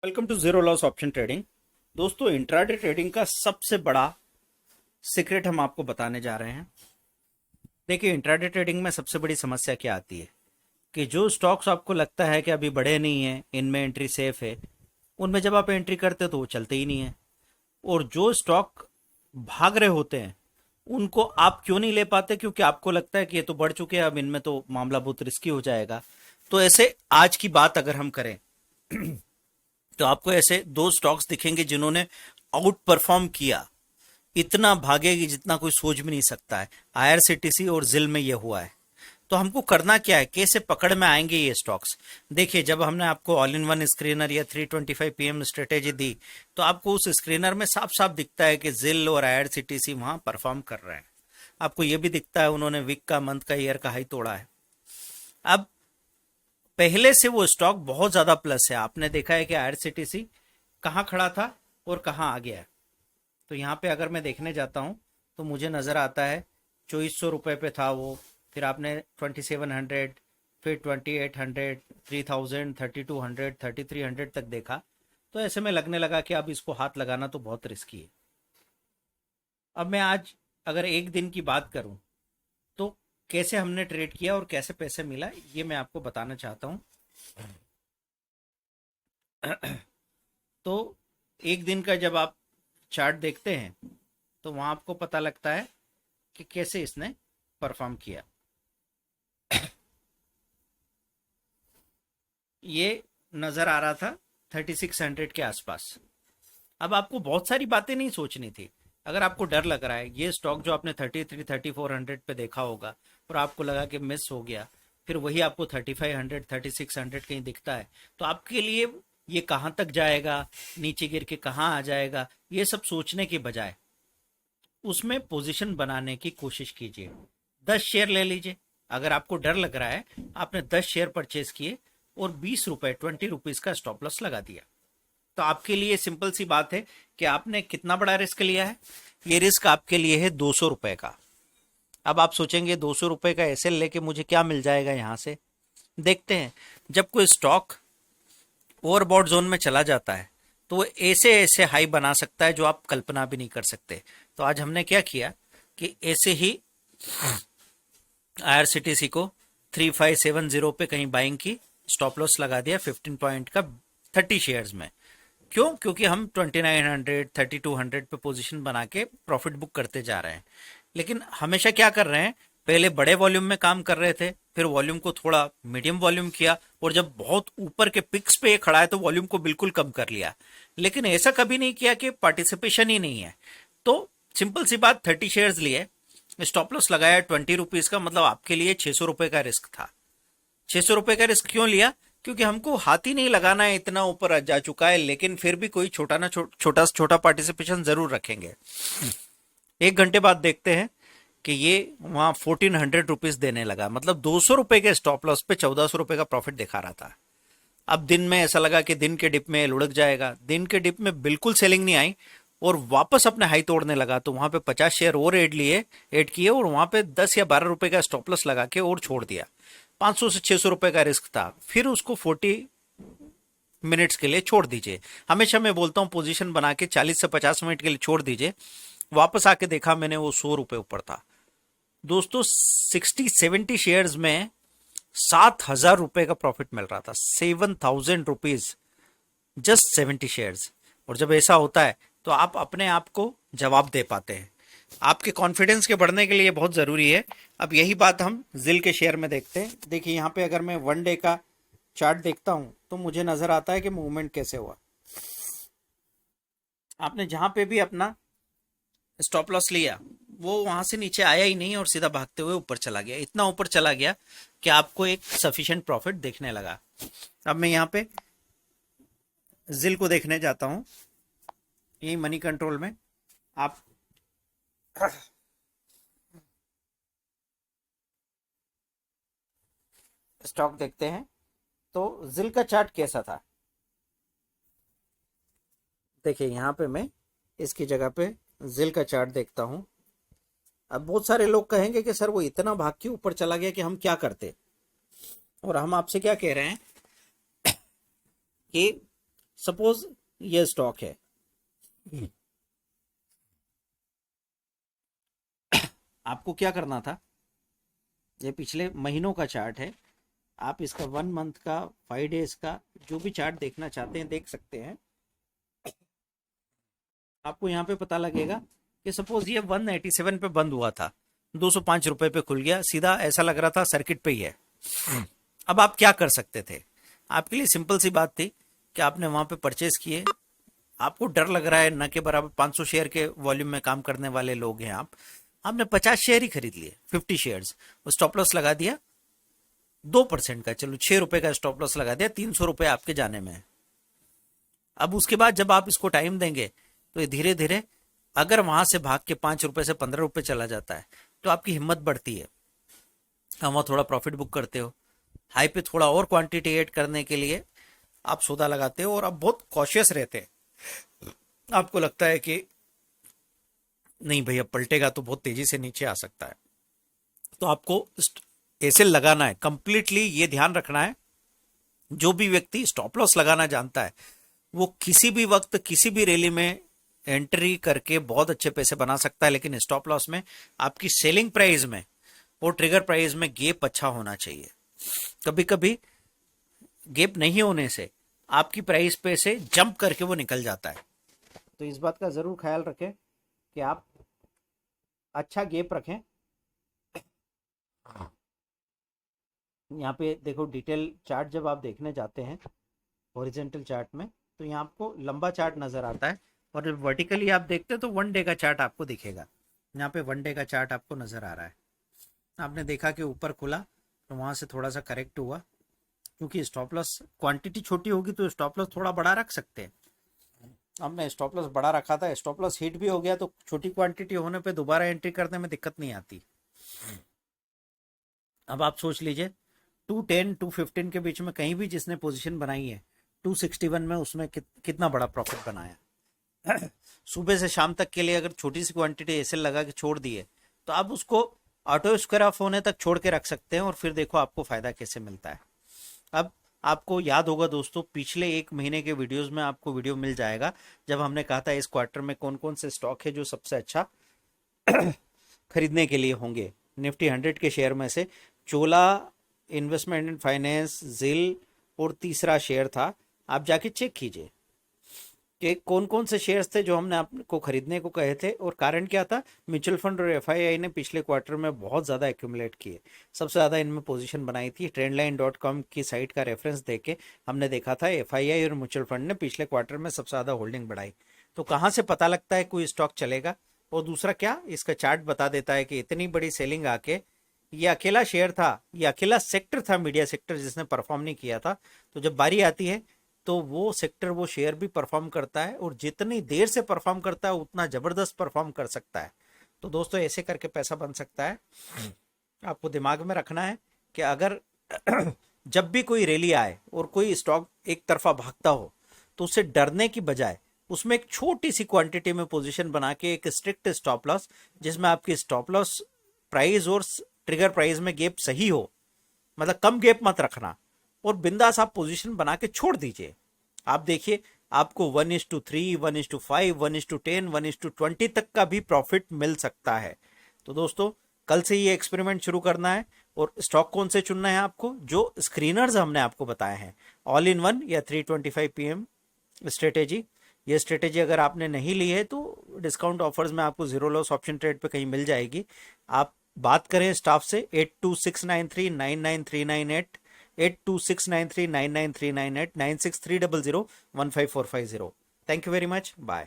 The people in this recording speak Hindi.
Welcome to zero loss option trading. दोस्तों, इंट्राडे ट्रेडिंग का सबसे बड़ा सीक्रेट हम आपको बताने जा रहे हैं। देखिए, इंट्राडे ट्रेडिंग में सबसे बड़ी समस्या क्या आती है कि जो स्टॉक्स आपको लगता है कि अभी बढ़े नहीं है, इनमें एंट्री सेफ है, उनमें जब आप एंट्री करते हो तो वो चलते ही नहीं है। और जो स्टॉक भाग रहे होते हैं उनको आप क्यों नहीं ले पाते? क्योंकि आपको लगता है कि ये तो बढ़ चुके हैं, अब इनमें तो मामला बहुत रिस्की हो जाएगा। तो ऐसे आज की बात अगर हम करें तो आपको ऐसे दो स्टॉक्स दिखेंगे जिन्होंने आउट परफॉर्म किया, इतना भागेगी जितना कोई सोच भी नहीं सकता है। आईआरसीटीसी और जिल में ये हुआ है। तो हमको करना क्या है, कैसे पकड़ में आएंगे ये स्टॉक्स? देखिए, जब हमने आपको ऑल इन वन स्क्रीनर या 325 पीएम स्ट्रेटेजी दी तो आपको उस स्क्रीनर में साफ साफ दिखता है कि जिल और आईआरसीटीसी वहां परफॉर्म कर रहे हैं। आपको ये भी दिखता है उन्होंने वीक का, मंथ का, ईयर का हाई तोड़ा है। अब पहले से वो स्टॉक बहुत ज्यादा प्लस है। आपने देखा है कि आईआरसीटीसी कहाँ खड़ा था और कहाँ आ गया है। तो यहाँ पे अगर मैं देखने जाता हूँ तो मुझे नजर आता है 2400 रुपये पे था वो, फिर आपने 2700, फिर 2800, 3000, 3200, 3300 तक देखा। तो ऐसे में लगने लगा कि अब इसको हाथ लगाना तो बहुत रिस्की है। अब मैं आज अगर एक दिन की बात करूं तो कैसे हमने ट्रेड किया और कैसे पैसे मिला, ये मैं आपको बताना चाहता हूँ। तो एक दिन का जब आप चार्ट देखते हैं तो वहां आपको पता लगता है कि कैसे इसने परफॉर्म किया। ये नजर आ रहा था 3600 के आसपास। अब आपको बहुत सारी बातें नहीं सोचनी थी। अगर आपको डर लग रहा है, ये स्टॉक जो आपने 3400 पे देखा होगा और आपको लगा कि मिस हो गया, फिर वही आपको 3500, 3600 कहीं दिखता है, तो आपके लिए ये कहाँ तक जाएगा, नीचे गिर के कहाँ आ जाएगा, ये सब सोचने के बजाय उसमें पोजीशन बनाने की कोशिश कीजिए। 10 शेयर ले लीजिए। अगर आपको डर लग रहा है, आपने 10 शेयर परचेज किए और 20 रुपए, 20 रुपीज का स्टॉप लॉस लगा दिया। तो आपके लिए सिंपल सी बात है कि आपने कितना बड़ा रिस्क लिया है। ये रिस्क आपके लिए है 200 रुपए का। अब आप सोचेंगे 200 रुपए का एसएल लेके मुझे क्या मिल जाएगा यहां से। देखते हैं, जब कोई स्टॉक ओवरबॉट जोन में चला जाता है तो वो ऐसे ऐसे हाई बना सकता है जो आप कल्पना भी नहीं कर सकते। तो आज हमने क्या किया कि ऐसे ही आईआरसीटीसी को 3570 पे कहीं बाइंग की, स्टॉप लॉस लगा दिया 15 पॉइंट का 30 शेयर्स में। क्यों? क्योंकि हम 2900, 3200 पे पोजीशन बना के प्रॉफिट बुक करते जा रहे हैं। लेकिन हमेशा क्या कर रहे हैं, पहले बड़े वॉल्यूम में काम कर रहे थे, फिर वॉल्यूम को थोड़ा मीडियम वॉल्यूम किया, और जब बहुत ऊपर के पिक्स पे ये खड़ा है तो वॉल्यूम को बिल्कुल कम कर लिया। लेकिन ऐसा कभी नहीं किया कि पार्टिसिपेशन ही नहीं है। तो सिंपल सी बात, 30 शेयर्स लिए, स्टॉप लॉस लगाया 20 रुपीज का, मतलब आपके लिए 600 रुपए का रिस्क था। 600 रुपए का रिस्क क्यों लिया? क्योंकि हमको हाथ ही नहीं लगाना है, इतना ऊपर जा चुका है, लेकिन फिर भी कोई छोटा ना छोटा छोटा पार्टिसिपेशन जरूर रखेंगे। 1 घंटे बाद देखते हैं कि ये वहां 1400 रुपीज देने लगा, मतलब 200 रुपए के स्टॉप लॉस पे 1400 रुपए का प्रॉफिट दिखा रहा था। अब दिन में ऐसा लगा कि दिन के डिप में लुढ़क जाएगा। दिन के डिप में बिल्कुल सेलिंग नहीं आई और वापस अपने हाई तोड़ने लगा, तो वहां पे 50 शेयर और ऐड किए और वहां पे 10 या 12 रुपए का स्टॉप लॉस लगा के और छोड़ दिया। 500 से 600 रुपए का रिस्क था। फिर उसको 40 मिनट्स के लिए छोड़ दीजिए। हमेशा मैं बोलता हूं पोजीशन बना के 40 से 50 मिनट के लिए छोड़ दीजिए। वापस आके देखा मैंने, वो 100 रुपए ऊपर था। दोस्तों, 60-70 शेयर्स में 7000 रुपए का प्रॉफिट मिल रहा था। 7000 रुपीज, जस्ट 70 शेयर्स। और जब ऐसा होता है तो आप अपने आप को जवाब दे पाते हैं। आपके कॉन्फिडेंस के बढ़ने के लिए बहुत जरूरी है। अब यही बात हम जिल के शेयर में देखते हैं। देखिए, यहाँ पे अगर मैं 1 डे का चार्ट देखता हूं तो मुझे नजर आता है कि मूवमेंट कैसे हुआ। आपने जहां पे भी अपना स्टॉप लॉस लिया, वो वहां से नीचे आया ही नहीं और सीधा भागते हुए ऊपर चला गया। इतना ऊपर चला गया कि आपको एक सफिशिएंट प्रॉफिट देखने लगा। अब मैं यहाँ पे जिल को देखने जाता हूँ। यही मनी कंट्रोल में आप स्टॉक देखते हैं तो जिल का चार्ट कैसा था। देखिए, यहाँ पे मैं इसकी जगह पे जिल का चार्ट देखता हूँ। अब बहुत सारे लोग कहेंगे कि सर वो इतना भाग के ऊपर चला गया कि हम क्या करते, और हम आपसे क्या कह रहे हैं कि सपोज ये स्टॉक है, आपको क्या करना था, ये पिछले महीनों का चार्ट है, आप इसका 1 मंथ का 5 डेज का जो भी चार्ट देखना चाहते हैं देख सकते हैं। आपको यहाँ पे पता लगेगा कि सपोज ये 187 पे बंद हुआ था, 205 रुपए पे खुल गया, सीधा ऐसा लग रहा था सर्किट पे ही है। अब आप क्या कर सकते थे, आपके लिए सिंपल सी बात थी कि आपने वहां पे परचेस किए, आपको डर लग रहा है न के बराबर 500 शेयर के वॉल्यूम में काम करने वाले लोग हैं आप, आपने 50 शेयर ही खरीद लिए, 50 शेयर्स, स्टॉप लॉस लगा दिया 2% का, चलो 6 रुपए का स्टॉप लॉस लगा दिया, 300 रुपए आपके जाने में है। अब उसके बाद जब आप इसको टाइम देंगे तो ये धीरे धीरे अगर वहां से भाग के 5 रुपए से 15 रुपए चला जाता है तो आपकी हिम्मत बढ़ती है, हम वहां थोड़ा प्रॉफिट बुक करते हो, हाई पे थोड़ा और क्वांटिटी ऐड करने के लिए आप सौदा लगाते हो और आप बहुत कॉशियस रहते हैं। आपको लगता है कि नहीं भैया पलटेगा तो बहुत तेजी से नीचे आ सकता है, तो आपको ऐसे लगाना है, कंप्लीटली ये ध्यान रखना है। जो भी व्यक्ति स्टॉप लॉस लगाना जानता है वो किसी भी वक्त किसी भी रैली में एंट्री करके बहुत अच्छे पैसे बना सकता है, लेकिन स्टॉप लॉस में आपकी सेलिंग प्राइस में और ट्रिगर प्राइस में गैप अच्छा होना चाहिए। कभी कभी गैप नहीं होने से आपकी प्राइस पे से जंप करके वो निकल जाता है, तो इस बात का जरूर ख्याल रखें कि आप अच्छा गैप रखें। यहाँ पे देखो डिटेल चार्ट जब आप देखने जाते हैं हॉरिजेंटल चार्ट में तो यहाँ आपको लंबा चार्ट नजर आता है, और जब वर्टिकली आप देखते हैं तो 1 डे का चार्ट आपको दिखेगा। यहाँ पे 1 डे का चार्ट आपको नजर आ रहा है, आपने देखा कि ऊपर खुला तो वहां से थोड़ा सा करेक्ट हुआ, क्योंकि स्टॉप लॉस क्वांटिटी छोटी होगी तो स्टॉप लॉस थोड़ा बड़ा रख सकते हैं। हमने स्टॉप लॉस बड़ा रखा था, स्टॉप लॉस हिट भी हो गया तो छोटी क्वांटिटी होने पे दोबारा एंट्री करने में दिक्कत नहीं आती। अब आप सोच लीजिए 210 215 के बीच में कहीं भी जिसने पोजीशन बनाई है 261 में उसमें कितना बड़ा प्रॉफिट बनाया। सुबह से शाम तक के लिए अगर छोटी सी क्वांटिटी ऐसे लगा के छोड़ दिए तो आप उसको ऑटो स्क्वायर ऑफ होने तक छोड़ के रख सकते हैं और फिर देखो आपको फायदा कैसे मिलता है। अब आपको याद होगा दोस्तों पिछले 1 महीने के वीडियोस में आपको वीडियो मिल जाएगा जब हमने कहा था इस क्वार्टर में कौन कौन से स्टॉक है जो सबसे अच्छा खरीदने के लिए होंगे। निफ्टी 100 के शेयर में से चोला इन्वेस्टमेंट एंड फाइनेंस, जिल और तीसरा शेयर था, आप जाके चेक कीजिए कि कौन कौन से शेयर्स थे जो हमने आपको खरीदने को कहे थे और कारण क्या था। म्यूचुअल फंड और एफआईआई ने पिछले क्वार्टर में बहुत ज़्यादा एक्यूमुलेट किए, सबसे ज़्यादा इनमें पोजीशन बनाई थी। ट्रेंडलाइन.com की साइट का रेफरेंस देके हमने देखा था एफआईआई और म्यूचुअल फंड ने पिछले क्वार्टर में सबसे ज़्यादा होल्डिंग बढ़ाई। तो कहाँ से पता लगता है कोई स्टॉक चलेगा, और दूसरा क्या इसका चार्ट बता देता है कि इतनी बड़ी सेलिंग आके ये अकेला शेयर था, ये अकेला सेक्टर था मीडिया सेक्टर जिसने परफॉर्म नहीं किया था। तो जब बारी आती है तो वो सेक्टर वो शेयर भी परफॉर्म करता है, और जितनी देर से परफॉर्म करता है उतना जबरदस्त परफॉर्म कर सकता है। तो दोस्तों ऐसे करके पैसा बन सकता है। आपको दिमाग में रखना है कि अगर जब भी कोई रैली आए और कोई स्टॉक एक तरफा भागता हो तो उससे डरने की बजाय उसमें एक छोटी सी क्वांटिटी में पोजीशन बना के एक स्ट्रिक्ट स्टॉप लॉस, जिसमें आपकी स्टॉप लॉस प्राइस और ट्रिगर प्राइस में गैप सही हो, मतलब कम गैप मत रखना, और बिंदास आप पोजीशन बना के छोड़ दीजिए। आप देखिए आपको 1:3, 1:5, 1:10, 1:20 तक का भी प्रॉफिट मिल सकता है। तो दोस्तों कल से ये एक्सपेरिमेंट शुरू करना है, और स्टॉक कौन से चुनना है आपको, जो स्क्रीनर्स हमने आपको बताए हैं, ऑल इन वन या 325 PM स्ट्रेटेजी। ये स्ट्रेटेजी अगर आपने नहीं ली है तो डिस्काउंट ऑफर्स में आपको जीरो लॉस ऑप्शन ट्रेड पे कहीं मिल जाएगी। आप बात करें स्टाफ से 8269399398, 8269399398, 9630015450। Thank you very much, bye.